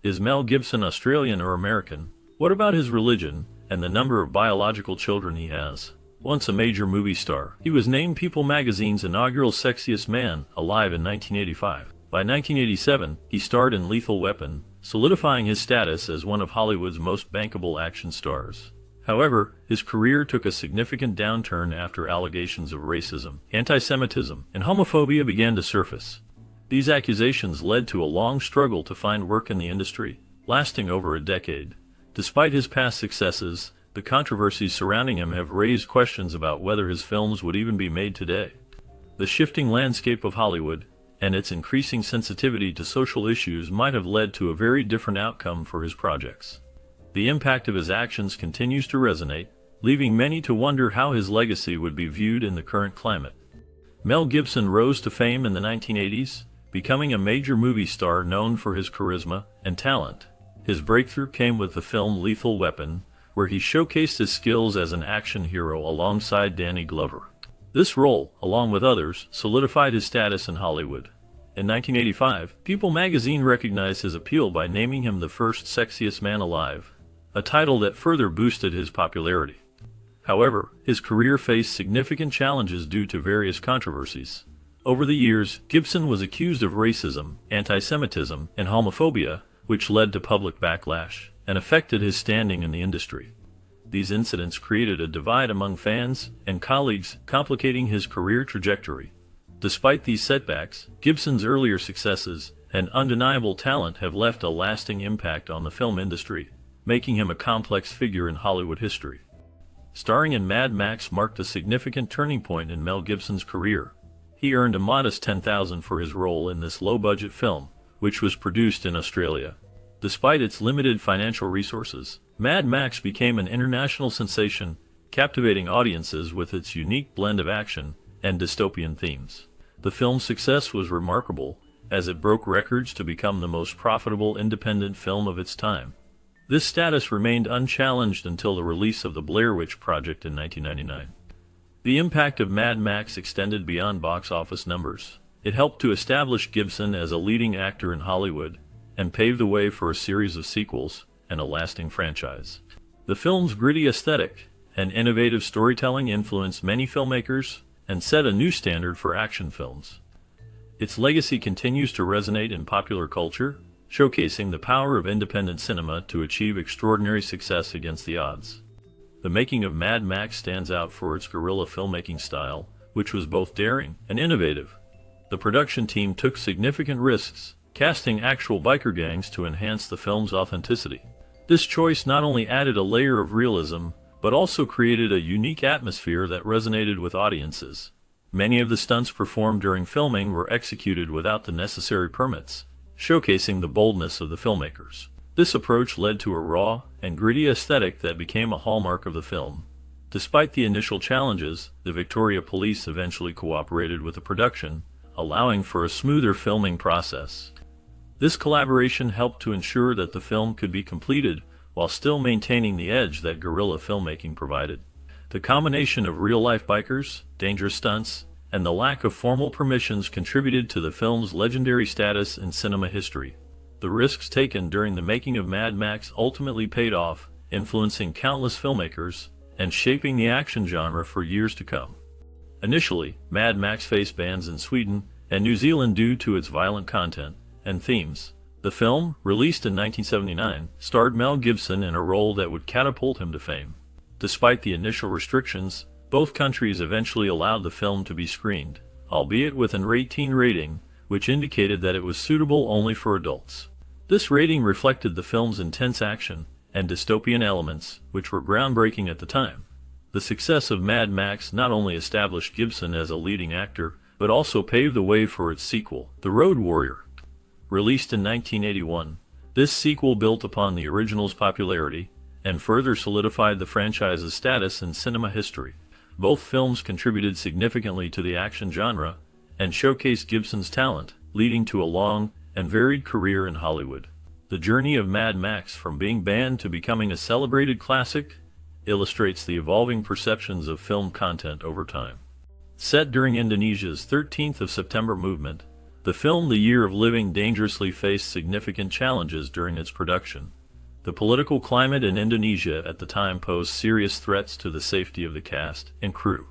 Is Mel Gibson Australian or American? What about his religion and the number of biological children he has? Once a major movie star, he was named People magazine's inaugural Sexiest Man Alive in 1985. By 1987, he starred in Lethal Weapon, solidifying his status as one of Hollywood's most bankable action stars. However, his career took a significant downturn after allegations of racism, anti-Semitism, and homophobia began to surface. These accusations led to a long struggle to find work in the industry, lasting over a decade. Despite his past successes, the controversies surrounding him have raised questions about whether his films would even be made today. The shifting landscape of Hollywood and its increasing sensitivity to social issues might have led to a very different outcome for his projects. The impact of his actions continues to resonate, leaving many to wonder how his legacy would be viewed in the current climate. Mel Gibson rose to fame in the 1980s, becoming a major movie star known for his charisma and talent. His breakthrough came with the film Lethal Weapon, where he showcased his skills as an action hero alongside Danny Glover. This role, along with others, solidified his status in Hollywood. In 1985, People magazine recognized his appeal by naming him the first Sexiest Man Alive, a title that further boosted his popularity. However, his career faced significant challenges due to various controversies. Over the years, Gibson was accused of racism, anti-Semitism, and homophobia, which led to public backlash and affected his standing in the industry. These incidents created a divide among fans and colleagues, complicating his career trajectory. Despite these setbacks, Gibson's earlier successes and undeniable talent have left a lasting impact on the film industry, making him a complex figure in Hollywood history. Starring in Mad Max marked a significant turning point in Mel Gibson's career. He earned a modest $10,000 for his role in this low-budget film, which was produced in Australia. Despite its limited financial resources, Mad Max became an international sensation, captivating audiences with its unique blend of action and dystopian themes. The film's success was remarkable, as it broke records to become the most profitable independent film of its time. This status remained unchallenged until the release of The Blair Witch Project in 1999. The impact of Mad Max extended beyond box office numbers. It helped to establish Gibson as a leading actor in Hollywood and paved the way for a series of sequels and a lasting franchise. The film's gritty aesthetic and innovative storytelling influenced many filmmakers and set a new standard for action films. Its legacy continues to resonate in popular culture, showcasing the power of independent cinema to achieve extraordinary success against the odds. The making of Mad Max stands out for its guerrilla filmmaking style, which was both daring and innovative. The production team took significant risks, casting actual biker gangs to enhance the film's authenticity. This choice not only added a layer of realism, but also created a unique atmosphere that resonated with audiences. Many of the stunts performed during filming were executed without the necessary permits, showcasing the boldness of the filmmakers. This approach led to a raw and gritty aesthetic that became a hallmark of the film. Despite the initial challenges, the Victoria Police eventually cooperated with the production, allowing for a smoother filming process. This collaboration helped to ensure that the film could be completed while still maintaining the edge that guerrilla filmmaking provided. The combination of real-life bikers, dangerous stunts, and the lack of formal permissions contributed to the film's legendary status in cinema history. The risks taken during the making of Mad Max ultimately paid off, influencing countless filmmakers and shaping the action genre for years to come. Initially, Mad Max faced bans in Sweden and New Zealand due to its violent content and themes. The film, released in 1979, starred Mel Gibson in a role that would catapult him to fame. Despite the initial restrictions, both countries eventually allowed the film to be screened, albeit with an 18 rating, which indicated that it was suitable only for adults. This rating reflected the film's intense action and dystopian elements, which were groundbreaking at the time. The success of Mad Max not only established Gibson as a leading actor, but also paved the way for its sequel, The Road Warrior. Released in 1981, this sequel built upon the original's popularity and further solidified the franchise's status in cinema history. Both films contributed significantly to the action genre and showcased Gibson's talent, leading to a long and varied career in Hollywood. The journey of Mad Max from being banned to becoming a celebrated classic illustrates the evolving perceptions of film content over time. Set during Indonesia's 13th of September movement, The film The Year of Living Dangerously faced significant challenges during its production. The political climate in Indonesia at the time posed serious threats to the safety of the cast and crew.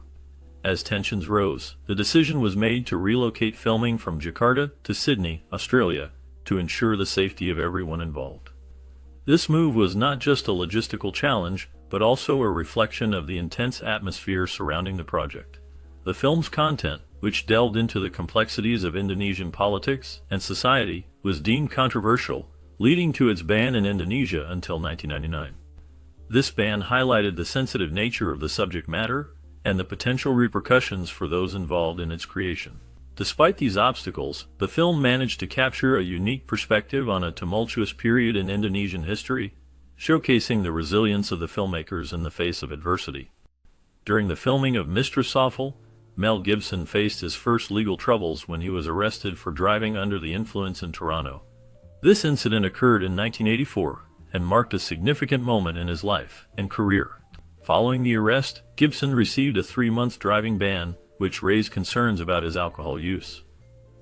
As tensions rose, the decision was made to relocate filming from Jakarta to Sydney, Australia, to ensure the safety of everyone involved. This move was not just a logistical challenge, but also a reflection of the intense atmosphere surrounding the project. The film's content, which delved into the complexities of Indonesian politics and society, was deemed controversial, leading to its ban in Indonesia until 1999. This ban highlighted the sensitive nature of the subject matter and the potential repercussions for those involved in its creation. Despite these obstacles, the film managed to capture a unique perspective on a tumultuous period in Indonesian history, showcasing the resilience of the filmmakers in the face of adversity. During the filming of Mr. Sawful, Mel Gibson faced his first legal troubles when he was arrested for driving under the influence in Toronto. This incident occurred in 1984 and marked a significant moment in his life and career. Following the arrest, Gibson received a 3-month driving ban, which raised concerns about his alcohol use.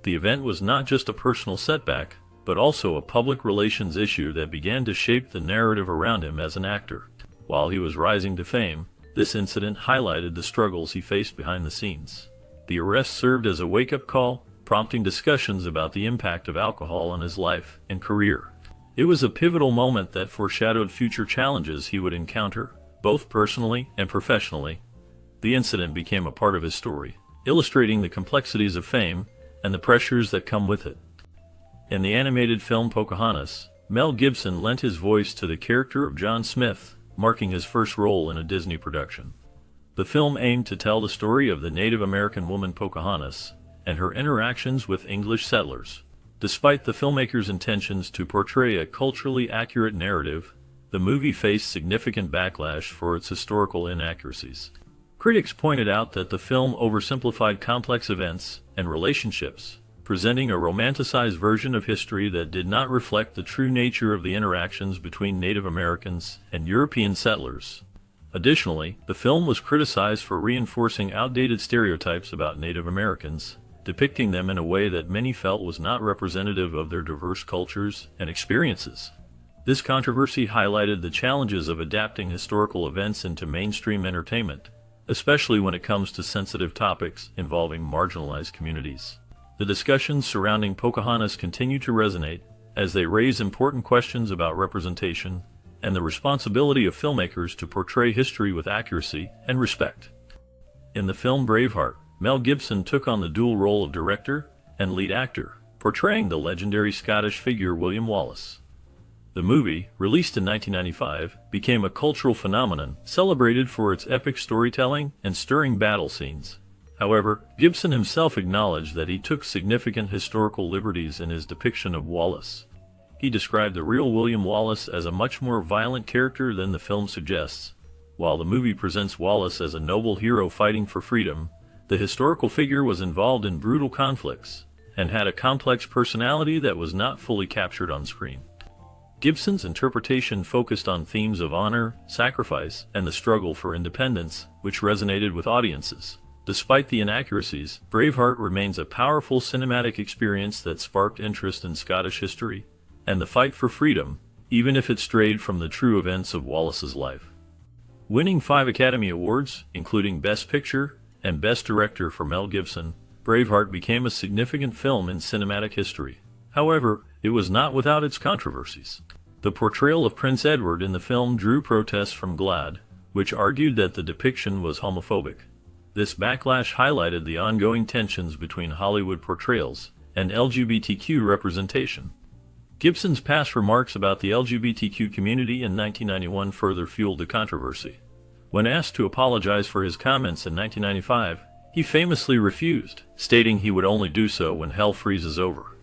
The event was not just a personal setback, but also a public relations issue that began to shape the narrative around him as an actor. While he was rising to fame, this incident highlighted the struggles he faced behind the scenes. The arrest served as a wake-up call, prompting discussions about the impact of alcohol on his life and career. It was a pivotal moment that foreshadowed future challenges he would encounter, both personally and professionally. The incident became a part of his story, illustrating the complexities of fame and the pressures that come with it. In the animated film Pocahontas, Mel Gibson lent his voice to the character of John Smith, marking his first role in a Disney production. The film aimed to tell the story of the Native American woman Pocahontas and her interactions with English settlers. Despite the filmmaker's intentions to portray a culturally accurate narrative, the movie faced significant backlash for its historical inaccuracies. Critics pointed out that the film oversimplified complex events and relationships, presenting a romanticized version of history that did not reflect the true nature of the interactions between Native Americans and European settlers. Additionally, the film was criticized for reinforcing outdated stereotypes about Native Americans, depicting them in a way that many felt was not representative of their diverse cultures and experiences. This controversy highlighted the challenges of adapting historical events into mainstream entertainment, especially when it comes to sensitive topics involving marginalized communities. The discussions surrounding Pocahontas continue to resonate as they raise important questions about representation and the responsibility of filmmakers to portray history with accuracy and respect. In the film Braveheart, Mel Gibson took on the dual role of director and lead actor, portraying the legendary Scottish figure William Wallace. The movie, released in 1995, became a cultural phenomenon, celebrated for its epic storytelling and stirring battle scenes. However, Gibson himself acknowledged that he took significant historical liberties in his depiction of Wallace. He described the real William Wallace as a much more violent character than the film suggests. While the movie presents Wallace as a noble hero fighting for freedom, the historical figure was involved in brutal conflicts and had a complex personality that was not fully captured on screen. Gibson's interpretation focused on themes of honor, sacrifice, and the struggle for independence, which resonated with audiences. Despite the inaccuracies, Braveheart remains a powerful cinematic experience that sparked interest in Scottish history and the fight for freedom, even if it strayed from the true events of Wallace's life. Winning 5 Academy Awards, including Best Picture and Best Director for Mel Gibson, Braveheart became a significant film in cinematic history. However, it was not without its controversies. The portrayal of Prince Edward in the film drew protests from GLAAD, which argued that the depiction was homophobic. This backlash highlighted the ongoing tensions between Hollywood portrayals and LGBTQ representation. Gibson's past remarks about the LGBTQ community in 1991 further fueled the controversy. When asked to apologize for his comments in 1995, he famously refused, stating he would only do so when hell freezes over.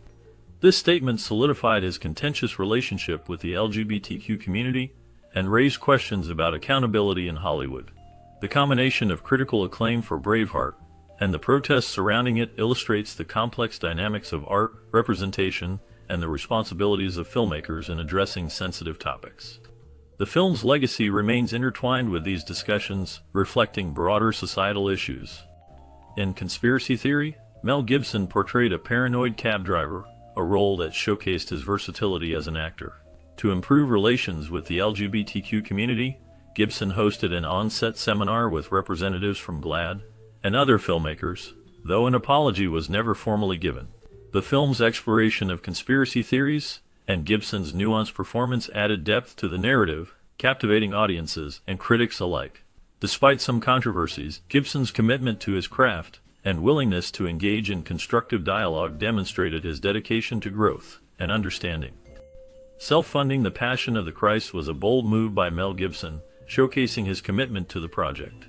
This statement solidified his contentious relationship with the LGBTQ community and raised questions about accountability in Hollywood. The combination of critical acclaim for Braveheart and the protests surrounding it illustrates the complex dynamics of art, representation, and the responsibilities of filmmakers in addressing sensitive topics. The film's legacy remains intertwined with these discussions, reflecting broader societal issues. In conspiracy theory, Mel Gibson portrayed a paranoid cab driver, a role that showcased his versatility as an actor. To improve relations with the LGBTQ community, Gibson hosted an on-set seminar with representatives from GLAAD and other filmmakers, though an apology was never formally given. The film's exploration of conspiracy theories and Gibson's nuanced performance added depth to the narrative, captivating audiences and critics alike. Despite some controversies, Gibson's commitment to his craft and willingness to engage in constructive dialogue demonstrated his dedication to growth and understanding. Self-funding The Passion of the Christ was a bold move by Mel Gibson, showcasing his commitment to the project.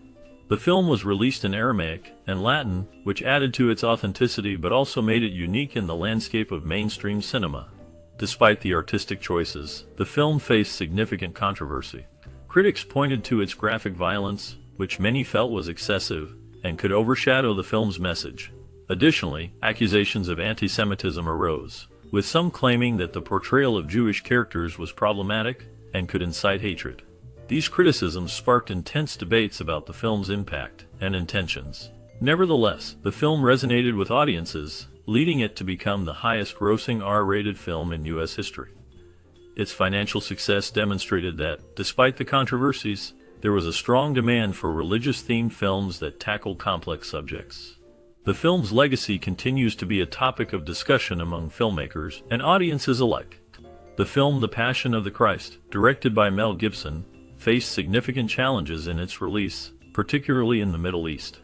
The film was released in Aramaic and Latin, which added to its authenticity but also made it unique in the landscape of mainstream cinema. Despite the artistic choices, the film faced significant controversy. Critics pointed to its graphic violence, which many felt was excessive and could overshadow the film's message. Additionally, accusations of anti-Semitism arose, with some claiming that the portrayal of Jewish characters was problematic and could incite hatred. These criticisms sparked intense debates about the film's impact and intentions. Nevertheless, the film resonated with audiences, leading it to become the highest-grossing R-rated film in U.S. history. Its financial success demonstrated that, despite the controversies, there was a strong demand for religious-themed films that tackled complex subjects. The film's legacy continues to be a topic of discussion among filmmakers and audiences alike. The film The Passion of the Christ, directed by Mel Gibson, faced significant challenges in its release, particularly in the Middle East.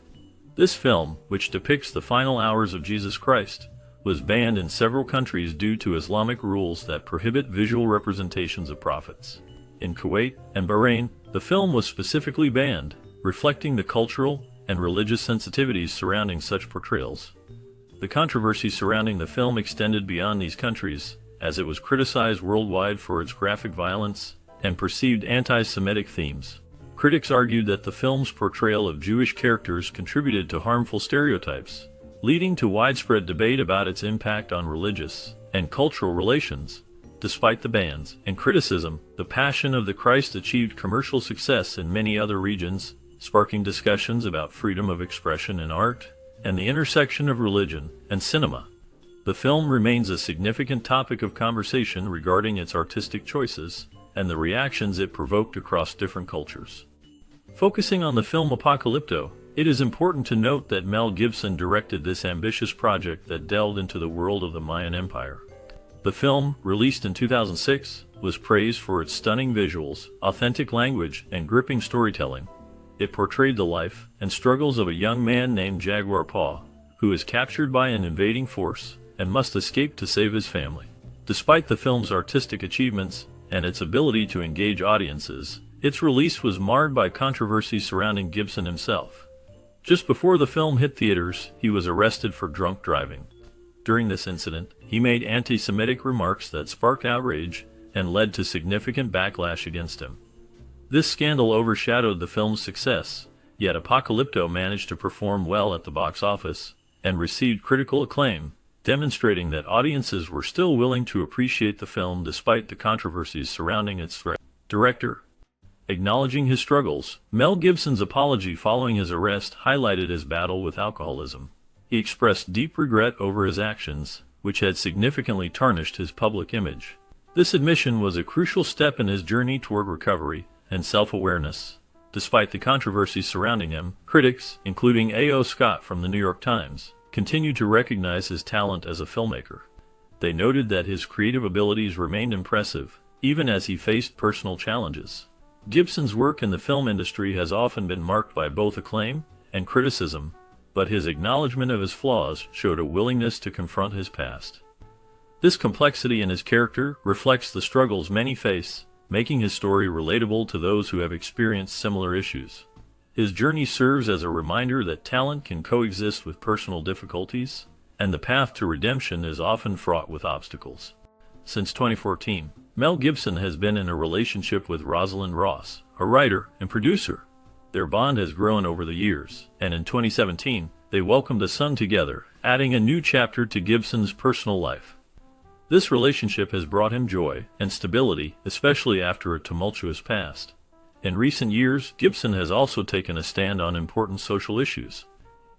This film, which depicts the final hours of Jesus Christ, was banned in several countries due to Islamic rules that prohibit visual representations of prophets. In Kuwait and Bahrain, the film was specifically banned, reflecting the cultural and religious sensitivities surrounding such portrayals. The controversy surrounding the film extended beyond these countries, as it was criticized worldwide for its graphic violence and perceived anti-Semitic themes. Critics argued that the film's portrayal of Jewish characters contributed to harmful stereotypes, leading to widespread debate about its impact on religious and cultural relations. Despite the bans and criticism, The Passion of the Christ achieved commercial success in many other regions, sparking discussions about freedom of expression in art and the intersection of religion and cinema. The film remains a significant topic of conversation regarding its artistic choices and the reactions it provoked across different cultures. Focusing on the film Apocalypto, it is important to note that Mel Gibson directed this ambitious project that delved into the world of the Mayan Empire. The film, released in 2006, was praised for its stunning visuals, authentic language, and gripping storytelling. It portrayed the life and struggles of a young man named Jaguar Paw, who is captured by an invading force and must escape to save his family. Despite the film's artistic achievements and its ability to engage audiences, its release was marred by controversy surrounding Gibson himself. Just before the film hit theaters, he was arrested for drunk driving. During this incident, he made anti-Semitic remarks that sparked outrage and led to significant backlash against him. This scandal overshadowed the film's success, yet Apocalypto managed to perform well at the box office and received critical acclaim, demonstrating that audiences were still willing to appreciate the film despite the controversies surrounding its director. Acknowledging his struggles, Mel Gibson's apology following his arrest highlighted his battle with alcoholism. He expressed deep regret over his actions, which had significantly tarnished his public image. This admission was a crucial step in his journey toward recovery and self-awareness. Despite the controversies surrounding him, critics, including A.O. Scott from the New York Times, continued to recognize his talent as a filmmaker. They noted that his creative abilities remained impressive, even as he faced personal challenges. Gibson's work in the film industry has often been marked by both acclaim and criticism, but his acknowledgement of his flaws showed a willingness to confront his past. This complexity in his character reflects the struggles many face, making his story relatable to those who have experienced similar issues. His journey serves as a reminder that talent can coexist with personal difficulties, and the path to redemption is often fraught with obstacles. Since 2014, Mel Gibson has been in a relationship with Rosalind Ross, a writer and producer. Their bond has grown over the years, and in 2017, they welcomed a son together, adding a new chapter to Gibson's personal life. This relationship has brought him joy and stability, especially after a tumultuous past. In recent years, Gibson has also taken a stand on important social issues.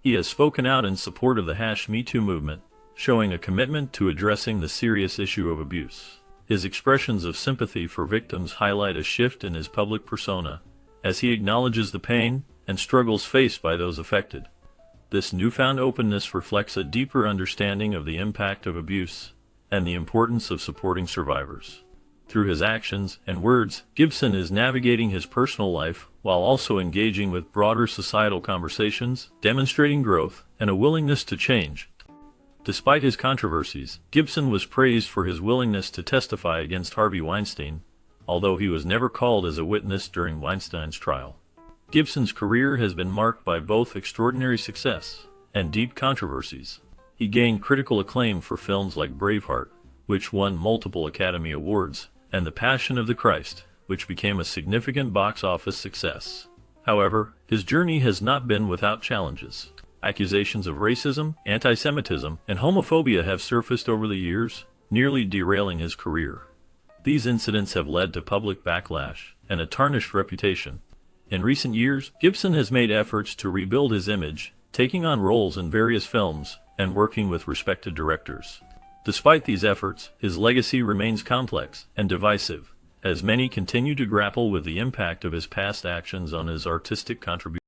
He has spoken out in support of the #MeToo movement, showing a commitment to addressing the serious issue of abuse. His expressions of sympathy for victims highlight a shift in his public persona, as he acknowledges the pain and struggles faced by those affected. This newfound openness reflects a deeper understanding of the impact of abuse and the importance of supporting survivors. Through his actions and words, Gibson is navigating his personal life while also engaging with broader societal conversations, demonstrating growth and a willingness to change. Despite his controversies, Gibson was praised for his willingness to testify against Harvey Weinstein, although he was never called as a witness during Weinstein's trial. Gibson's career has been marked by both extraordinary success and deep controversies. He gained critical acclaim for films like Braveheart, which won multiple Academy Awards, and The Passion of the Christ, which became a significant box office success. However, his journey has not been without challenges. Accusations of racism, anti-Semitism, and homophobia have surfaced over the years, nearly derailing his career. These incidents have led to public backlash and a tarnished reputation. In recent years, Gibson has made efforts to rebuild his image, taking on roles in various films and working with respected directors. Despite these efforts, his legacy remains complex and divisive, as many continue to grapple with the impact of his past actions on his artistic contributions.